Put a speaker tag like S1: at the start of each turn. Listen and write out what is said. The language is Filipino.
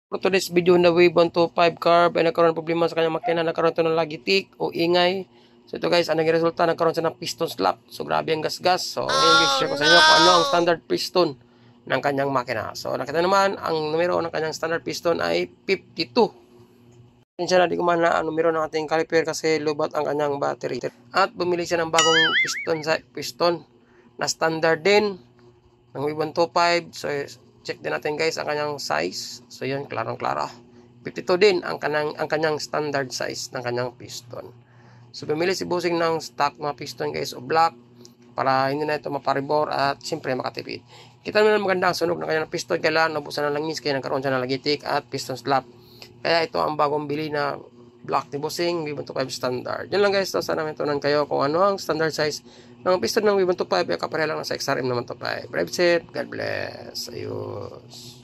S1: For today's video na Wave 125 carb ay nagkaroon ng problema sa kanyang makina, nagkaroon ito ng lagitik o ingay. So ito guys, ang naging resulta, nagkaroon siya ng piston slap. So grabe ang gasgas. So ngayon share ko sa inyo kung ano ang standard piston ng kanyang makina. So nakita naman, ang numero ng kanyang standard piston ay 52. Siya na di ko man na ang numero ng ating caliper kasi lubat ang kanyang battery. At bumili siya ng bagong piston na standard din ng Wave 125. So check din natin guys ang kanyang size. So yan, klarong-klaro. 52 din ang kanyang standard size ng kanyang piston. So pumili si Bossing ng stock mga piston guys o black para hindi na ito maparibor at siyempre makatipid. Kita naman maganda ang sunog ng kanyang piston, kailangan nabusan ng langis kaya nagkaroon siya ng lagitik at piston slap. Kaya ito ang bagong bili na black ni Bossing V125 standard. Yan lang guys, sana may tunan kayo kung ano ang standard size ng piston ng V125 ay kapareha lang sa XRM na 125. Brave set, God bless. Ayos.